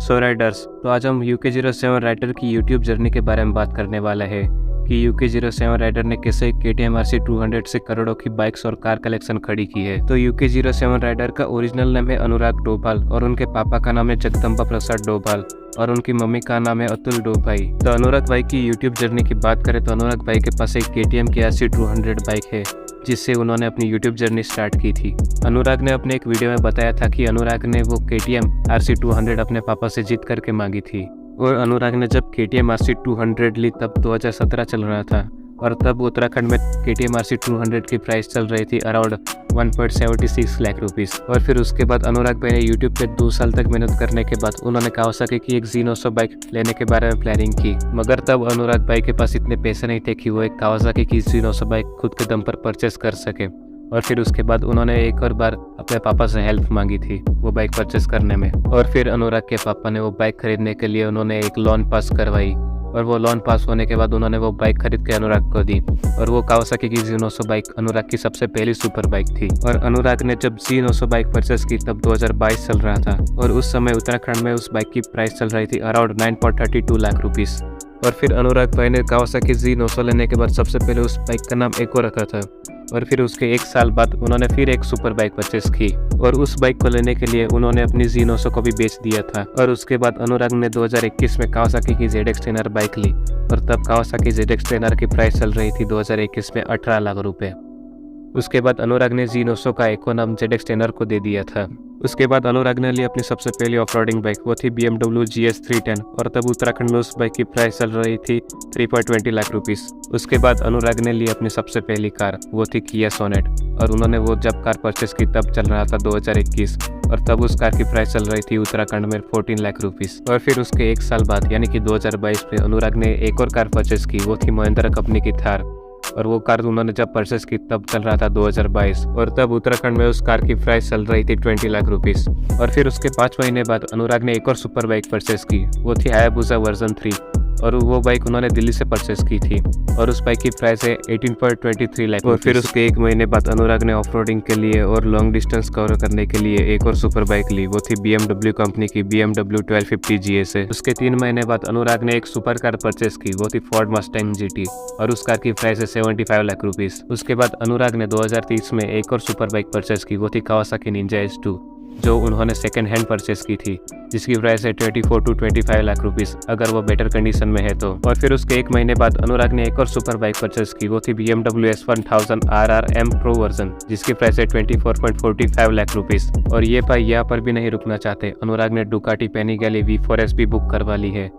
सो Riders, तो आज हम UK07 राइडर की यूट्यूब जर्नी के बारे में बात करने वाला है कि UK07 राइडर ने कैसे KTM RC200 से करोड़ों की बाइक्स और कार कलेक्शन खड़ी की है। तो UK07 राइडर का ओरिजिनल नाम है अनुराग डोभाल और उनके पापा का नाम है जगदम्बा प्रसाद डोभाल और उनकी मम्मी का नाम है अतुल डोभाई। तो अनुराग भाई की यूट्यूब जर्नी की बात करें तो अनुराग भाई के पास एक KTM की RC200 बाइक है जिससे उन्होंने अपनी यूट्यूब जर्नी स्टार्ट की थी। अनुराग ने अपने एक वीडियो में बताया था कि अनुराग ने वो KTM RC200 अपने पापा से जीत करके मांगी थी और अनुराग ने जब KTM RC200 ली तब 2017 चल रहा था और तब उत्तराखंड में KTM RC200 की प्राइस चल रही थी अराउंड 1.76 लाख रुपीस। और फिर उसके बाद अनुराग भाई ने यूट्यूब पे 2 साल तक मेहनत करने के बाद उन्होंने कावासाकी की एक Z900 बाइक लेने के बारे में प्लानिंग की, मगर तब अनुराग भाई के पास इतने पैसे नहीं थे कि वो एक कावासाकी की Z900 बाइक खुद के दम पर परचेस कर सके। और फिर उसके बाद उन्होंने एक और बार अपने पापा से हेल्प मांगी थी वो बाइक परचेस करने में। और फिर अनुराग के पापा ने वो बाइक खरीदने के लिए उन्होंने एक लोन पास करवाई और वो लोन पास होने के बाद उन्होंने वो बाइक खरीद के अनुराग को दी और वो कावासाकी की Z900 बाइक अनुराग की सबसे पहली सुपर बाइक थी। और अनुराग ने जब Z900 बाइक परचेस की तब 2022 चल रहा था और उस समय उत्तराखंड में उस बाइक की प्राइस चल रही थी अराउंड 9.32 लाख रुपीस। और फिर अनुराग भाई ने कावासाकी Z900 लेने के बाद सबसे पहले उस बाइक का नाम एको रखा था और फिर उसके 1 साल बाद उन्होंने फिर एक सुपर बाइक परचेस की और उस बाइक को लेने के लिए उन्होंने अपनी Z900 को भी बेच दिया था। और उसके बाद अनुराग ने 2021 में कावासाकी की ZX-10R बाइक ली और तब कावासाकी ZX-10R की प्राइस चल रही थी 2021 में 18 लाख रुपए। उसके बाद अनुराग ने Z900 का एको नाम ZX-10R को दे दिया था। उसके बाद अनुराग ने ली अपनी सबसे पहली ऑफरोडिंग बाइक, वो थी BMW GS 310 और तब उत्तराखंड में उस बाइक की प्राइस चल रही थी 3.20 लाख रुपीस। उसके बाद अनुराग ने ली अपनी सबसे पहली कार, वो थी किया सोनेट और उन्होंने वो जब कार परचेस की तब चल रहा था 2021 और तब उस कार की प्राइस चल रही थी उत्तराखंड में 14 लाख रुपीस। और फिर उसके 1 साल बाद यानी कि 2022 में अनुराग ने एक और कार परचेस की, वो थी महिंद्रा कंपनी की थार और वो कार उन्होंने जब परचेस की तब चल रहा था 2022 और तब उत्तराखंड में उस कार की प्राइस चल रही थी 20 लाख रुपीस। और फिर उसके 5 महीने बाद अनुराग ने एक और सुपर बाइक परचेस की, वो थी हायाबुसा वर्जन 3 और वो बाइक उन्होंने दिल्ली से परचेस की थी और उस बाइक की प्राइस है 18.23 लाख। और फिर उसके 1 महीने बाद अनुराग ने ऑफरोडिंग के लिए और लॉन्ग डिस्टेंस कवर करने के लिए एक और सुपर बाइक ली, वो थी BMW कंपनी की BMW 1250 GS। उसके 3 महीने बाद अनुराग ने एक सुपर कार परचेस की, वो थी फोर्ड मस्टैंग GT और उस कार की प्राइस है 75 लाख रुपीस। उसके बाद अनुराग ने 2030 में एक और सुपर बाइक परचेस की, वो थी कावासाकी निंजा S2 जो उन्होंने सेकंड हैंड परचेस की थी जिसकी प्राइस है 24 to 25 लाख रुपीस अगर वो बेटर कंडीशन में है तो। और फिर उसके 1 महीने बाद अनुराग ने एक और सुपर बाइक परचेस की, वो थी BMW S1000 RR M Pro version जिसकी प्राइस है 24.45 लाख रुपीस। और ये भाई यहाँ पर भी नहीं रुकना चाहते, अनुराग ने डुकाटी पैनिगैली V4S भी बुक करवा ली है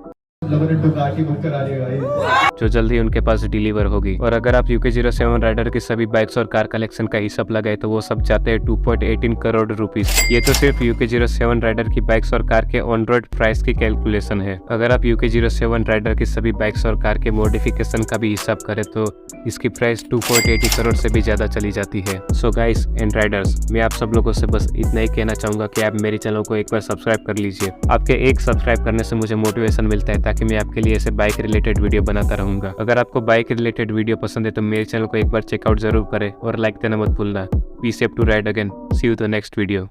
जो जल्द ही उनके पास डिलीवर होगी। और अगर आप UK07 राइडर की सभी बाइक्स और कार कलेक्शन का हिसाब लगाए तो वो सब जाते हैं 2.18 करोड़ रुपीस। ये तो सिर्फ UK07 राइडर की बाइक्स और कार के ऑन रोड प्राइस की कैलकुलेशन है। अगर आप UK07 राइडर की सभी बाइक्स और कार के मॉडिफिकेशन का भी हिसाब करें तो इसकी प्राइस 2.80 करोड़ से भी ज्यादा चली जाती है। सो गाइस एंड राइडर्स, मैं आप सब लोगों से बस इतना ही कहना चाहूंगा कि आप मेरे चैनल को एक बार सब्सक्राइब कर लीजिए। आपके एक सब्सक्राइब करने से मुझे मोटिवेशन मिलता है ताकि मैं आपके लिए ऐसे बाइक रिलेटेड वीडियो बनाता रहूंगा। अगर आपको बाइक रिलेटेड वीडियो पसंद है तो मेरे चैनल को एक बार चेकआउट जरूर करें और लाइक देना मत भूलना। Be safe to ride again, see you the next video.